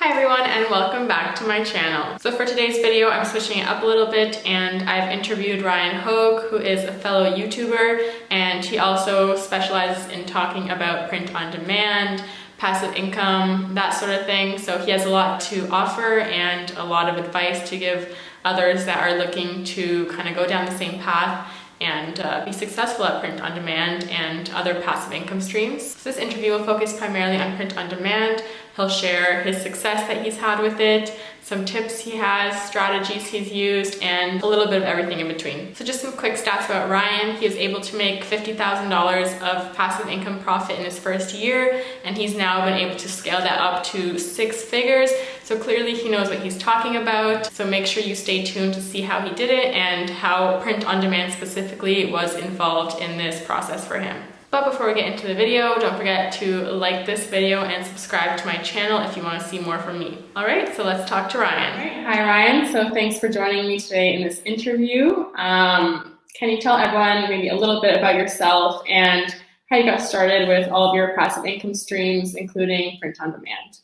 Hi everyone and welcome back to my channel. So for today's video, I'm switching it up a little bit and I've interviewed Ryan Hogue, who is a fellow YouTuber, and he also specializes in talking about print on demand, passive income, that sort of thing. So he has a lot to offer and a lot of advice to give others that are looking to kind of go down the same path and be successful at print on demand and other passive income streams. So this interview will focus primarily on print on demand. He'll share his success that he's had with it, some tips he has, strategies he's used, and a little bit of everything in between. So just some quick stats about Ryan. He was able to make $50,000 of passive income profit in his first year, and he's now been able to scale that up to 6 figures. So clearly he knows what he's talking about. So make sure you stay tuned to see how he did it and how print on demand specifically was involved in this process for him. But before we get into the video, don't forget to like this video and subscribe to my channel if you want to see more from me. All right, so let's talk to Ryan. All right. Hi Ryan, so thanks for joining me today in this interview. Can you tell everyone maybe a little bit about yourself and how you got started with all of your passive income streams, including print on demand?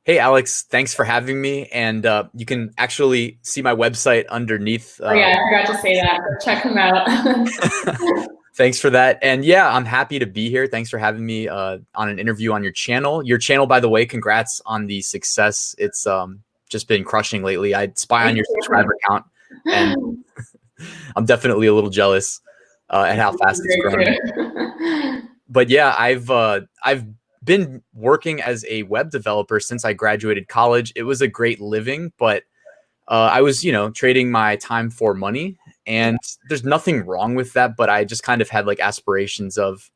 Hey Alex, thanks for having me. And you can actually see my website underneath. Oh yeah, I forgot to say that. So check them out. Thanks for that. And yeah, I'm happy to be here. Thanks for having me on an interview on your channel. Your channel, by the way, congrats on the success. It's just been crushing lately. I spy on your subscriber count, and I'm definitely a little jealous at how fast it's growing. But yeah, I've been working as a web developer since I graduated college. It was a great living, but I was, trading my time for money. And there's nothing wrong with that, but I just kind of had like aspirations of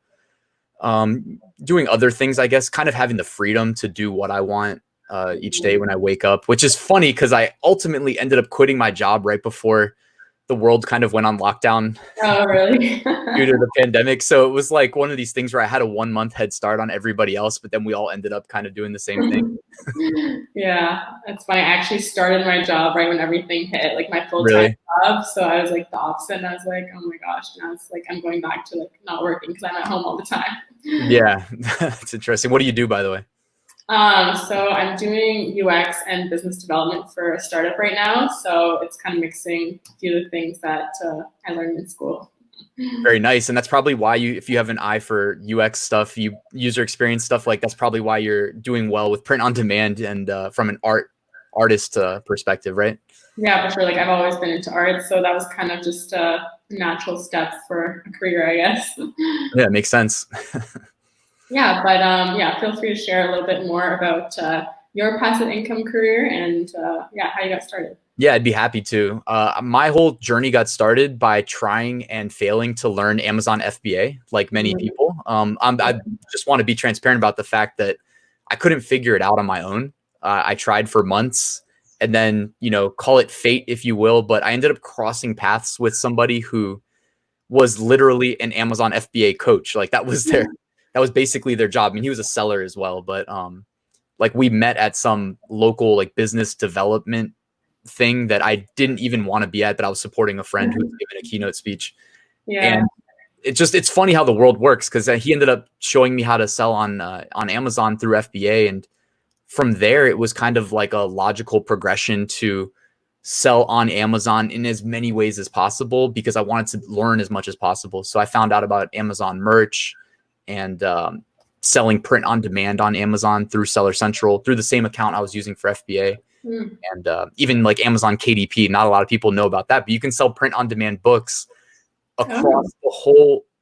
doing other things, I guess, kind of having the freedom to do what I want each day when I wake up, which is funny because I ultimately ended up quitting my job right before the world kind of went on lockdown. Oh, really? Due to the pandemic. So it was like one of these things where I had a 1-month head start on everybody else, but then we all ended up kind of doing the same thing. Yeah, that's funny. I actually started my job right when everything hit, like my full-time job. So I was like the opposite, and I was like, oh my gosh, now it's like I'm going back to like not working because I'm at home all the time. Yeah, that's interesting. What do you do, by the way? So I'm doing UX and business development for a startup right now. So it's kind of mixing a few of the things that I learned in school. Very nice. And that's probably why if you have an eye for UX stuff, user experience stuff, like that's probably why you're doing well with print on demand and from an artist perspective, right? Yeah, for sure. Like I've always been into art. So that was kind of just a natural step for a career, I guess. Yeah, it makes sense. Yeah, but yeah, feel free to share a little bit more about your passive income career and yeah, how you got started. Yeah, I'd be happy to. My whole journey got started by trying and failing to learn Amazon FBA, like many people. I just want to be transparent about the fact that I couldn't figure it out on my own. I tried for months and then, call it fate, if you will, but I ended up crossing paths with somebody who was literally an Amazon FBA coach. Like that was basically their job. I mean, he was a seller as well, but like we met at some local like business development thing that I didn't even want to be at, but I was supporting a friend who was giving a keynote speech. Yeah. And it's funny how the world works because he ended up showing me how to sell on Amazon through FBA. And from there, it was kind of like a logical progression to sell on Amazon in as many ways as possible because I wanted to learn as much as possible. So I found out about Amazon merch and selling print on demand on Amazon through Seller Central through the same account I was using for FBA. And even like Amazon KDP, not a lot of people know about that, but you can sell print on demand books across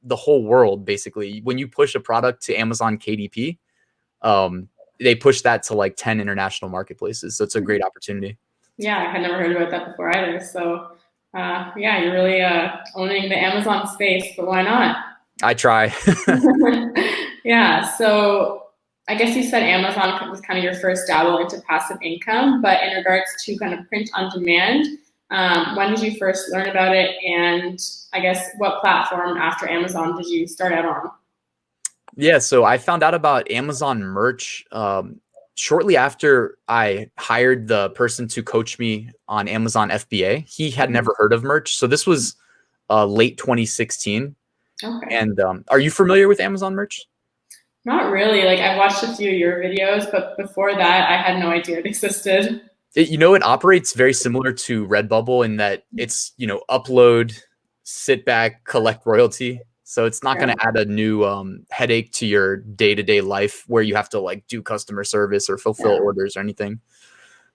the whole world. Basically, when you push a product to Amazon KDP, they push that to like 10 international marketplaces. So it's a great opportunity. Yeah, I had never heard about that before either. So yeah, you're really owning the Amazon space, but why not? I try. Yeah, so I guess you said Amazon was kind of your first dabble into passive income, but in regards to kind of print on demand, when did you first learn about it? And I guess what platform after Amazon did you start out on? Yeah, so I found out about Amazon merch shortly after I hired the person to coach me on Amazon FBA. He had never heard of merch. So this was late 2016. Okay. And are you familiar with Amazon merch? Not really. Like I've watched a few of your videos, but before that, I had no idea it existed. It operates very similar to Redbubble in that it's, upload, sit back, collect royalty. So it's not going Yeah. to add a new headache to your day-to-day life where you have to like do customer service or fulfill Yeah. orders or anything.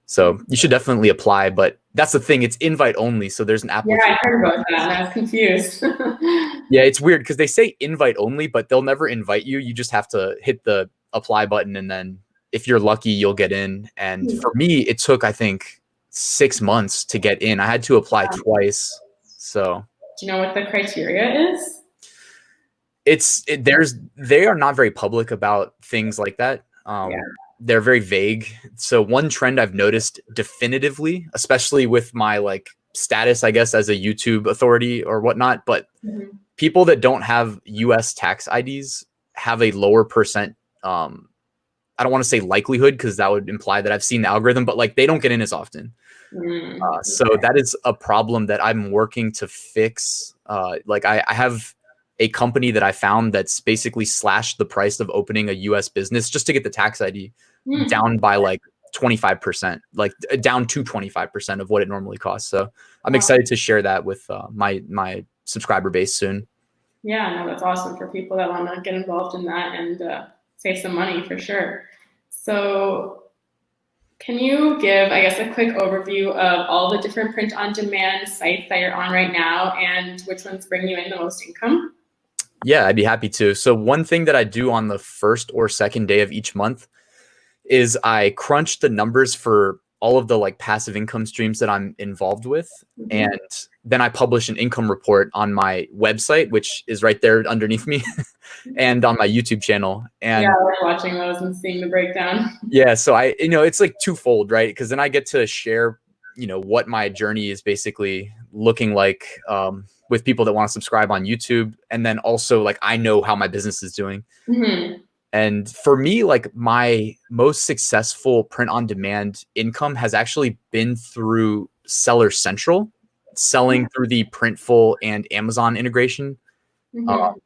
So you should definitely apply, but that's the thing. It's invite only. So there's an Yeah, application. I heard about that and I was confused. Yeah, it's weird because they say invite only, but they'll never invite you. You just have to hit the apply button, and then if you're lucky, you'll get in. And for me, it took, I think, 6 months to get in. I had to apply twice. So Do you know what the criteria is? they are not very public about things like that. Yeah. They're very vague. So one trend I've noticed definitively, especially with my like status, I guess, as a YouTube authority or whatnot, but Mhm. people that don't have US tax IDs have a lower percent. I don't want to say likelihood because that would imply that I've seen the algorithm, but like they don't get in as often. So Okay. that is a problem that I'm working to fix. Like I have a company that I found that's basically slashed the price of opening a US business just to get the tax ID Hmm. down by like 25%, like down to 25% of what it normally costs. So I'm Wow. excited to share that with my subscriber base soon. Yeah, no, that's awesome for people that want to get involved in that and save some money for sure. So, can you give, I guess, a quick overview of all the different print on demand sites that you're on right now and which ones bring you in the most income? Yeah, I'd be happy to. So one thing that I do on the first or second day of each month is I crunch the numbers for all of the like passive income streams that I'm involved with. Mm-hmm. And then I publish an income report on my website, which is right there underneath me, and on my YouTube channel. Yeah, And I like watching those and seeing the breakdown. yeah, so it's like twofold, right? Because then I get to share, what my journey is basically looking like with people that want to subscribe on YouTube. And then also, like, I know how my business is doing. Mm-hmm. And for me, like, my most successful print on demand income has actually been through Seller Central, selling through the Printful and Amazon integration. Uh, Mm-hmm.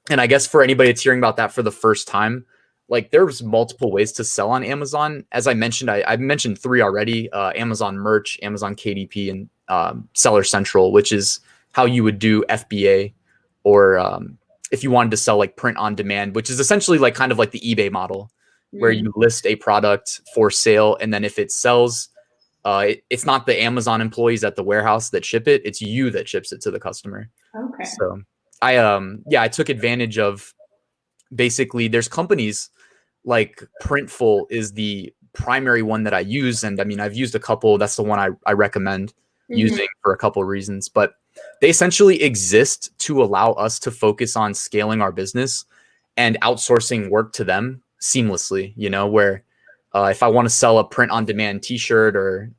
and I guess for anybody that's hearing about that for the first time, like there's multiple ways to sell on Amazon. As I mentioned, I mentioned three already: Amazon Merch, Amazon KDP, and Seller Central, which is how you would do FBA, or if you wanted to sell like print on demand, which is essentially like kind of like the eBay model, where Mm-hmm. you list a product for sale, and then if it sells, it's not the Amazon employees at the warehouse that ship it; it's you that ships it to the customer. Okay. So I took advantage of basically there's companies like Printful is the primary one that I use. And I mean, I've used a couple. That's the one I recommend Mm-hmm. using for a couple of reasons. But they essentially exist to allow us to focus on scaling our business and outsourcing work to them seamlessly, where if I want to sell a print on demand t-shirt or,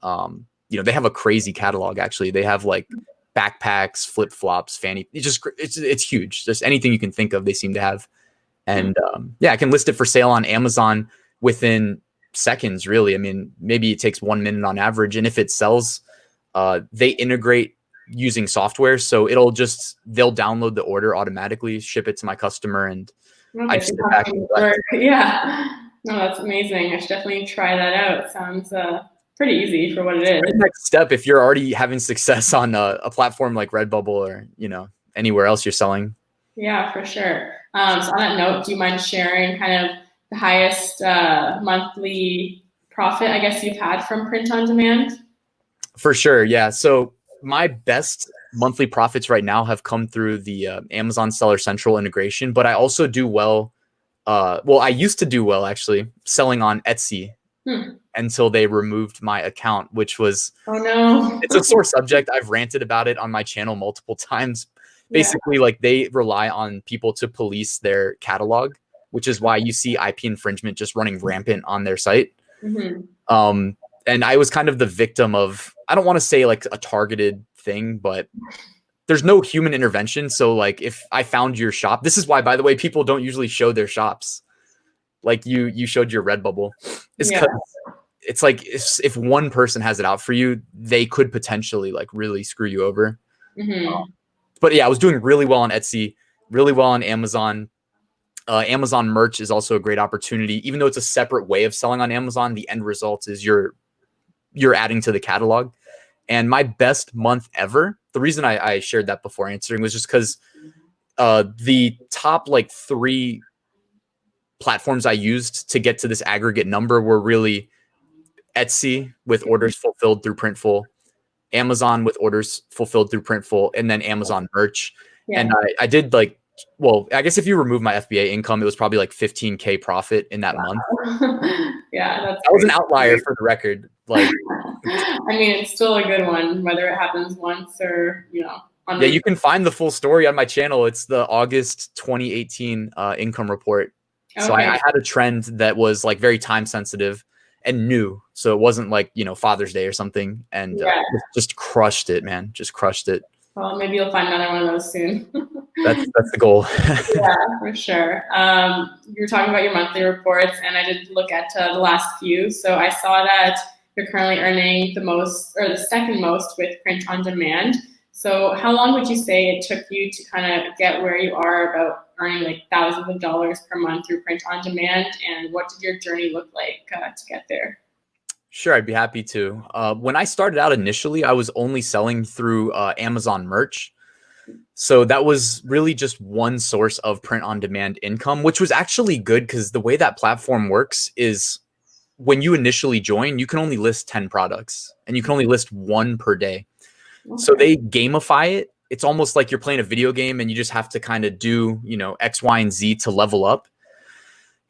they have a crazy catalog. Actually, they have like backpacks, flip flops, fanny. It's huge. Just anything you can think of, they seem to have. And yeah, I can list it for sale on Amazon within seconds, really. I mean, maybe it takes 1 minute on average. And if it sells, they integrate using software. So they'll download the order automatically, ship it to my customer, and I Okay, just so sit back and collect. work. Yeah. No, that's amazing. I should definitely try that out. Sounds pretty easy for what it The is. next step, if you're already having success on a platform like Redbubble or, anywhere else you're selling. Yeah, for sure. So on that note, do you mind sharing kind of the highest monthly profit I guess you've had from print on demand? For sure. Yeah. So my best monthly profits right now have come through the Amazon Seller Central integration, but I also do well. Well, I used to do well actually selling on Etsy Hmm. until they removed my account, which was Oh no. it's a sore subject. I've ranted about it on my channel multiple times. Yeah. Basically, like they rely on people to police their catalog, which is why you see IP infringement just running rampant on their site. Hmm. Um, and I was kind of the victim of, I don't want to say like a targeted thing, but there's no human intervention. So like if I found your shop, this is why, by the way, people don't usually show their shops. Like you showed your Redbubble. It's Yeah. because it's like if one person has it out for you, they could potentially like really screw you over. Hmm. But yeah, I was doing really well on Etsy, really well on Amazon. Amazon merch is also a great opportunity. Even though it's a separate way of selling on Amazon, the end result is you're adding to the catalog. And my best month ever, the reason I shared that before answering was just because the top like 3 platforms I used to get to this aggregate number were really Etsy with orders fulfilled through Printful, Amazon with orders fulfilled through Printful, and then Amazon merch. Yeah. And I did like, well, I guess if you remove my FBA income, it was probably like 15K profit in that month. Yeah, that was an outlier for the record. Like, I mean, it's still a good one, whether it happens once or, you know. Yeah, you can find the full story on my channel. It's the August 2018 income report. Okay. So I had a trend that was like very time sensitive and new. So it wasn't like, you know, Father's Day or something. And just crushed it, man. Just crushed it. Well, maybe you'll find another one of those soon. That's the goal. Yeah, for sure. You're talking about your monthly reports, and I did look at the last few. So I saw that you're currently earning the most, or the second most, with print on demand. So how long would you say it took you to kind of get where you are about earning like thousands of dollars per month through print on demand? And what did your journey look like to get there? Sure, I'd be happy to. When I started out initially, I was only selling through Amazon merch. So that was really just one source of print on demand income, which was actually good because the way that platform works is when you initially join, you can only list 10 products and you can only list 1 per day. Okay. So they gamify it. It's almost like you're playing a video game and you just have to kind of do, you know, X, Y, and Z to level up.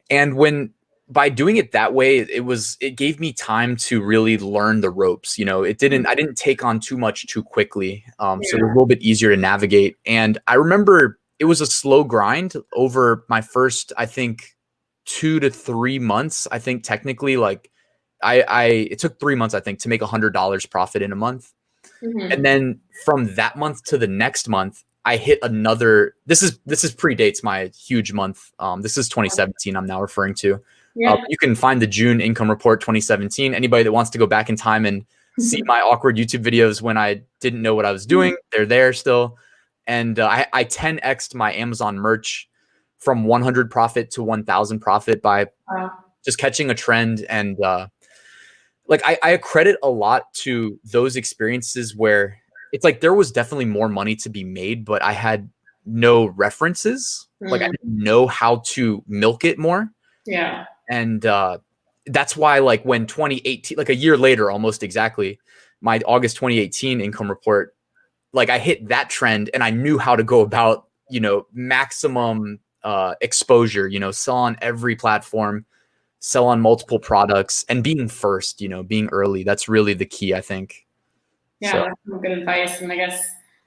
And by doing it that way, it gave me time to really learn the ropes. You know, I didn't take on too much too quickly. So it was a little bit easier to navigate. And I remember it was a slow grind over my first, I think, 2 to 3 months. I think technically, like it took 3 months, I think, to make $100 profit in a month. Mm-hmm. And then from that month to the next month, I hit another, this predates my huge month. This is 2017 I'm now referring to. Yeah. You can find the June income report 2017. Anybody that wants to go back in time and see my awkward YouTube videos when I didn't know what I was doing, they're there still. And I 10x'd my Amazon merch from 100 profit to 1,000 profit by just catching a trend. And like I credit a lot to those experiences where it's like there was definitely more money to be made, but I had no references. Like I didn't know how to milk it more. Yeah. And that's why, like, when 2018, like a year later, almost exactly, my August 2018 income report, like I hit that trend and I knew how to go about, you know, maximum exposure, you know, sell on every platform, sell on multiple products, and being first, you know, being early. That's really the key, I think. Yeah, so. That's some good advice. And I guess,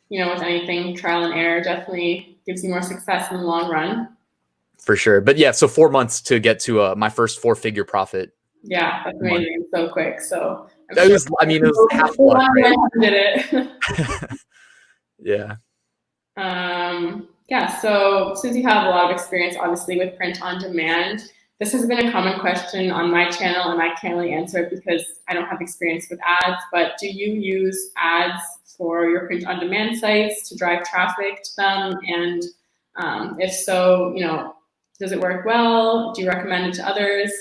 you know, with anything, trial and error definitely gives you more success in the long run. For sure. But yeah, so 4 months to get to my first 4-figure profit. Yeah, that's amazing. So quick. So it was half luck, right? Did it. Yeah. Yeah, so since you have a lot of experience, obviously, with print on demand, this has been a common question on my channel, and I can't really answer it because I don't have experience with ads, but do you use ads for your print on demand sites to drive traffic to them? And if so, you know, does it work well? Do you recommend it to others?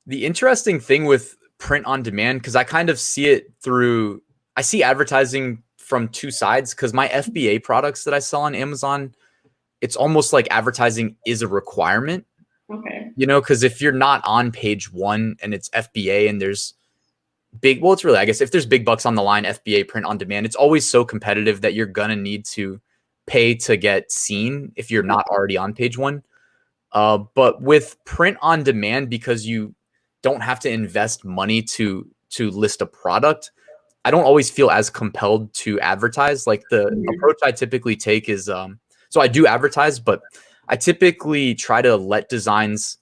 The interesting thing with print on demand, because I kind of see it through, I see advertising from 2 sides, because my FBA products that I sell on Amazon, it's almost like advertising is a requirement. Okay. You know, because if you're not on page 1 and it's FBA and there's it's really, I guess, if there's big bucks on the line, FBA print on demand, it's always so competitive that you're going to need to pay to get seen if you're not already on page 1. But with print on demand, because you don't have to invest money to list a product, I don't always feel as compelled to advertise. Like the approach I typically take is, so I do advertise, but I typically try to let designs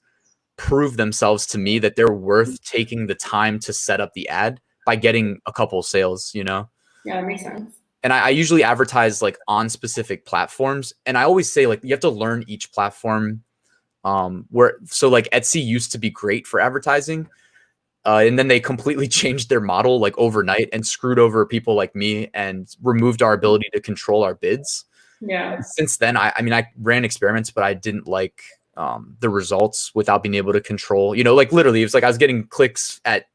prove themselves to me that they're worth taking the time to set up the ad by getting a couple sales, you know? Yeah, that makes sense. And I usually advertise like on specific platforms. And I always say, like, you have to learn each platform. So like Etsy used to be great for advertising. And then they completely changed their model like overnight and screwed over people like me and removed our ability to control our bids. Yeah. Since then, I mean, I ran experiments, but I didn't like the results without being able to control, like literally, it was like I was getting clicks at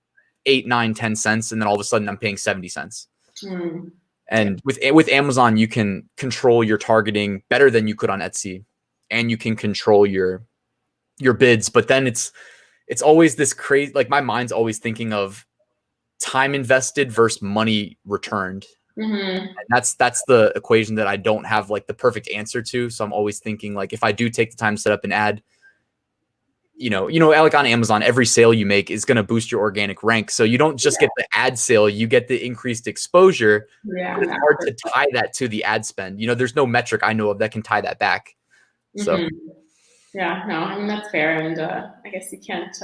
8, 9, 10 cents, and then all of a sudden I'm paying 70 cents. Mm. And with Amazon, you can control your targeting better than you could on Etsy, and you can control your bids. But then it's always this crazy, like my mind's always thinking of time invested versus money returned. Mm-hmm. And that's the equation that I don't have like the perfect answer to. So I'm always thinking like, if I do take the time to set up an ad, like on Amazon, every sale you make is going to boost your organic rank. So you don't just get the ad sale, you get the increased exposure. Yeah. But it's hard to tie that to the ad spend. There's no metric I know of that can tie that back. So yeah, no, I mean, that's fair. And I guess you can't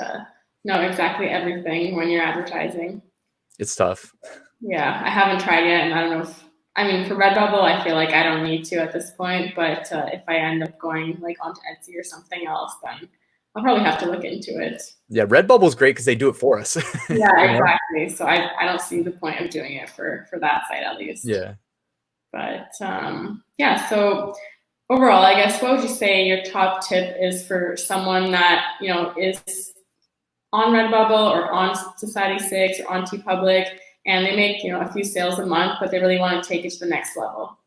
know exactly everything when you're advertising. It's tough. Yeah, I haven't tried yet, and I don't know for Redbubble, I feel like I don't need to at this point, but if I end up going like onto Etsy or something else, then I'll probably have to look into it. Yeah, Redbubble is great because they do it for us. Yeah, exactly. So I don't see the point of doing it for that site at least. Yeah. But yeah, so overall, I guess, what would you say your top tip is for someone that, is on Redbubble or on Society6 or on Teepublic, and they make, a few sales a month, but they really want to take it to the next level?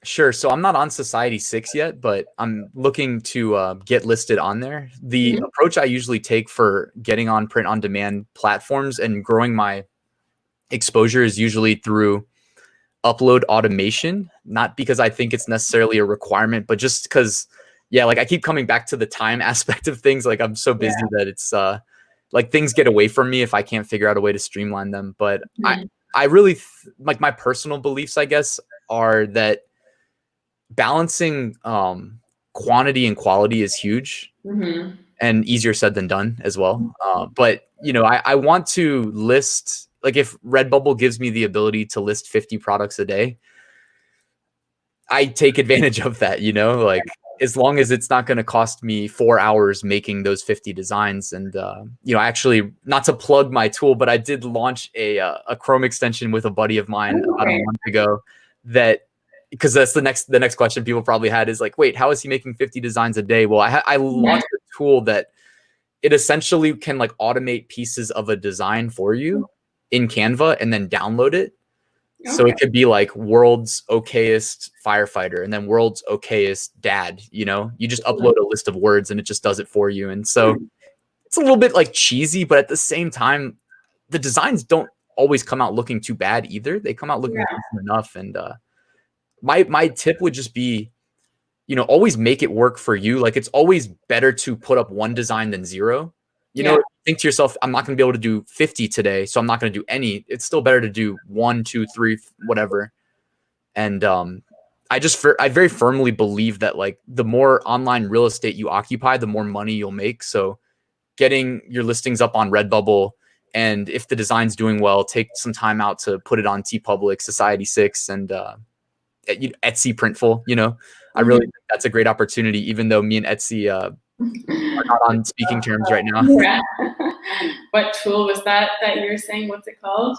Sure. So I'm not on Society6 yet, but I'm looking to get listed on there. The approach I usually take for getting on print on demand platforms and growing my exposure is usually through upload automation, not because I think it's necessarily a requirement, but just because, like I keep coming back to the time aspect of things. Like I'm so busy that it's like things get away from me if I can't figure out a way to streamline them. But I really like my personal beliefs, I guess, are that balancing quantity and quality is huge and easier said than done as well. But I want to list, like if Redbubble gives me the ability to list 50 products a day, I take advantage of that, like as long as it's not going to cost me 4 hours making those 50 designs. And, actually not to plug my tool, but I did launch a Chrome extension with a buddy of mine about a month ago because that's the next question people probably had is like, wait, how is he making 50 designs a day? Well, I launched a tool that it essentially can like automate pieces of a design for you in Canva and then download it. So it could be like world's okayest firefighter and then world's okayest dad, you just upload a list of words and it just does it for you. And so it's a little bit like cheesy, but at the same time, the designs don't always come out looking too bad either. They come out looking decent enough. And my tip would just be, always make it work for you. Like it's always better to put up one design than zero. Think to yourself, I'm not going to be able to do 50 today, so I'm not going to do any. It's still better to do 1, 2, 3, whatever. And I very firmly believe that like the more online real estate you occupy, the more money you'll make. So getting your listings up on Redbubble, and if the design's doing well, take some time out to put it on Teepublic, Society6, and Etsy Printful. I really think that's a great opportunity, even though me and Etsy are not on speaking terms right now. What tool was that you're saying? What's it called?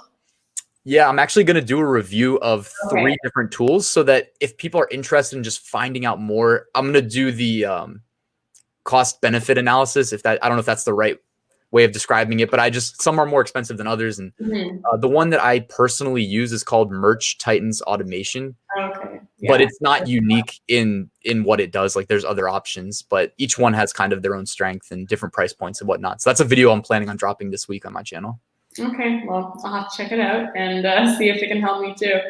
Yeah, I'm actually going to do a review of 3 different tools so that if people are interested in just finding out more, I'm going to do the cost benefit analysis. I don't know if that's the right way of describing it, but some are more expensive than others. And the one that I personally use is called Merch Titans Automation. But it's not unique in what it does. Like there's other options, but each one has kind of their own strength and different price points and whatnot. So that's a video I'm planning on dropping this week on my channel. Okay, well, I'll have to check it out and see if it can help me too.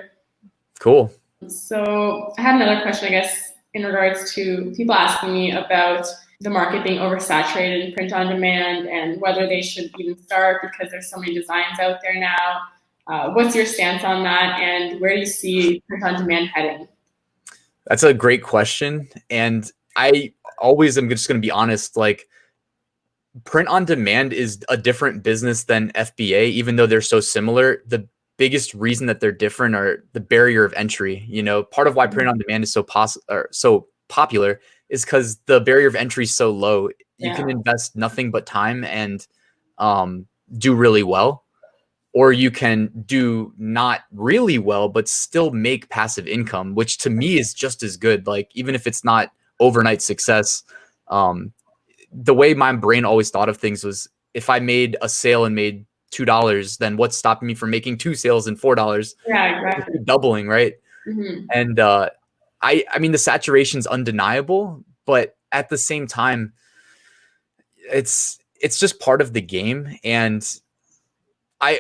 Cool. So I have another question, I guess, in regards to people asking me about the market being oversaturated in print on demand and whether they should even start because there's so many designs out there now. What's your stance on that, and where do you see print on demand heading? That's a great question. And I always am just going to be honest, like print on demand is a different business than FBA, even though they're so similar. The biggest reason that they're different are the barrier of entry. Part of why print on demand is so popular is because the barrier of entry is so low. You can invest nothing but time and do really well. or you can do not really well, but still make passive income, which to me is just as good. Like, even if it's not overnight success, the way my brain always thought of things was, if I made a sale and made $2, then what's stopping me from making 2 sales and $4? Yeah, exactly. Doubling, right? Mm-hmm. And I mean, the saturation's undeniable, but at the same time, it's just part of the game. And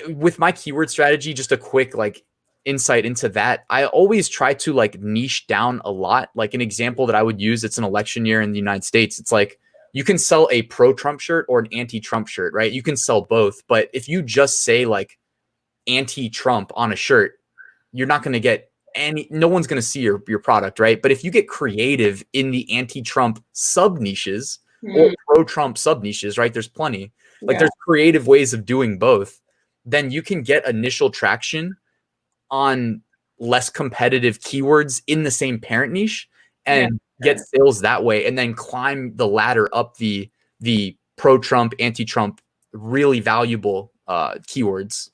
with my keyword strategy, just a quick like insight into that, I always try to like niche down a lot. Like, an example that I would use, it's an election year in the United States. It's like, you can sell a pro-Trump shirt or an anti-Trump shirt, right? You can sell both. But if you just say like anti-Trump on a shirt, you're not going to get no one's going to see your product, right? But if you get creative in the anti-Trump sub niches or pro-Trump sub niches, right? There's plenty. Like, there's creative ways of doing both. Then you can get initial traction on less competitive keywords in the same parent niche and get sales that way, and then climb the ladder up the pro-Trump, anti-Trump, really valuable keywords.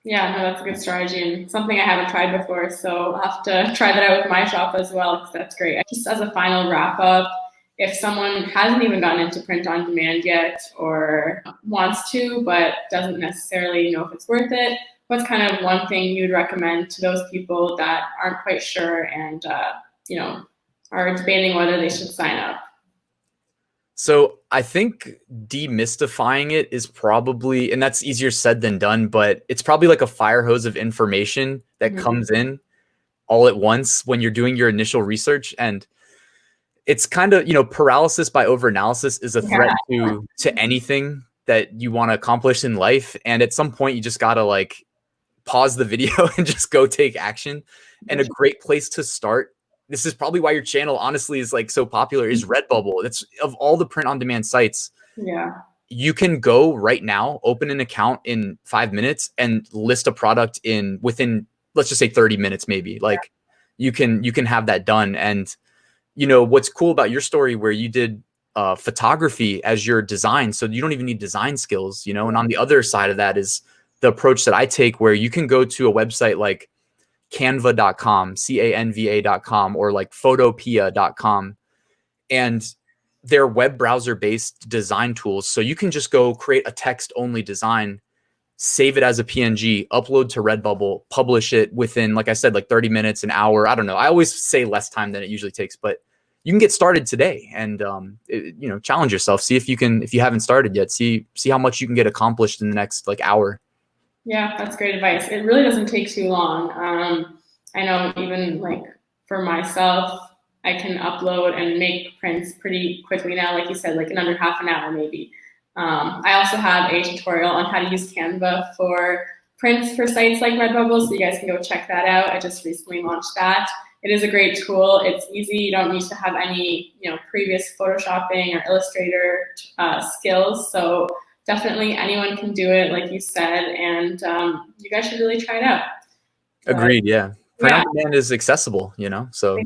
Yeah, no, that's a good strategy and something I haven't tried before. So I'll have to try that out with my shop as well, because that's great. Just as a final wrap up, if someone hasn't even gotten into print on demand yet, or wants to, but doesn't necessarily know if it's worth it, what's kind of one thing you'd recommend to those people that aren't quite sure and, are debating whether they should sign up? So I think demystifying it is probably, and that's easier said than done, but it's probably like a fire hose of information that comes in all at once when you're doing your initial research. And it's kind of, paralysis by overanalysis is a threat to anything that you want to accomplish in life. And at some point, you just got to like pause the video and just go take action. And a great place to start, this is probably why your channel honestly is like so popular, is Redbubble. That's, of all the print on demand sites, you can go right now, open an account in 5 minutes and list a product within, let's just say 30 minutes, maybe. Like, you can have that done. And what's cool about your story, where you did photography as your design, so you don't even need design skills, and on the other side of that is the approach that I take, where you can go to a website like canva.com, canva.com, or like photopea.com, and they're web browser based design tools. So you can just go create a text only design, save it as a PNG, upload to Redbubble, publish it within, like I said, like 30 minutes, an hour. I don't know. I always say less time than it usually takes, but you can get started today and, challenge yourself. See if you haven't started yet, see how much you can get accomplished in the next like hour. Yeah, that's great advice. It really doesn't take too long. I know even like for myself, I can upload and make prints pretty quickly now, like you said, like in under half an hour maybe. I also have a tutorial on how to use Canva for prints for sites like Redbubble, so you guys can go check that out. I just recently launched that. It is a great tool. It's easy. You don't need to have any, previous Photoshopping or Illustrator skills. So definitely anyone can do it, like you said, and you guys should really try it out. Agreed. Yeah. Print on demand is accessible, so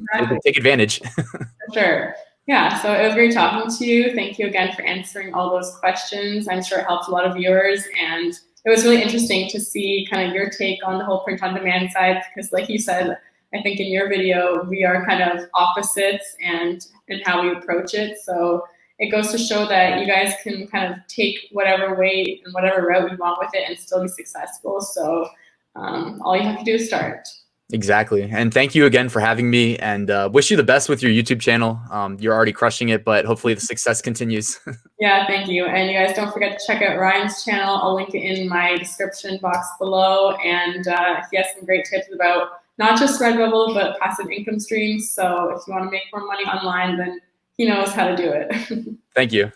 take advantage. For sure. Yeah, so it was great talking to you. Thank you again for answering all those questions. I'm sure it helped a lot of viewers, and it was really interesting to see kind of your take on the whole print on demand side, because like you said, I think in your video, we are kind of opposites and in how we approach it. So it goes to show that you guys can kind of take whatever way and whatever route you want with it and still be successful. So all you have to do is start. Exactly. And thank you again for having me, and wish you the best with your YouTube channel. You're already crushing it, but hopefully the success continues. Yeah, thank you. And you guys don't forget to check out Ryan's channel. I'll link it in my description box below. And he has some great tips about not just Redbubble, but passive income streams. So if you want to make more money online, then he knows how to do it. Thank you.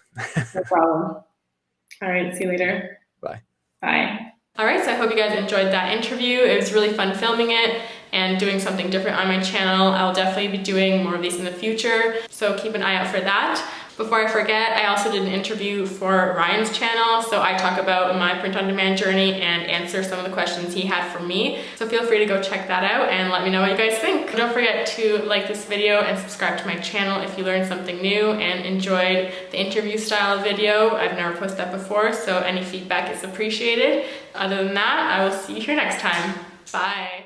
No problem. All right, see you later. Bye. Bye. All right, so I hope you guys enjoyed that interview. It was really fun filming it and doing something different on my channel. I'll definitely be doing more of these in the future, so keep an eye out for that. Before I forget, I also did an interview for Ryan's channel, so I talk about my print-on-demand journey and answer some of the questions he had for me. So feel free to go check that out and let me know what you guys think. Don't forget to like this video and subscribe to my channel if you learned something new and enjoyed the interview style video. I've never posted that before, so any feedback is appreciated. Other than that, I will see you here next time. Bye.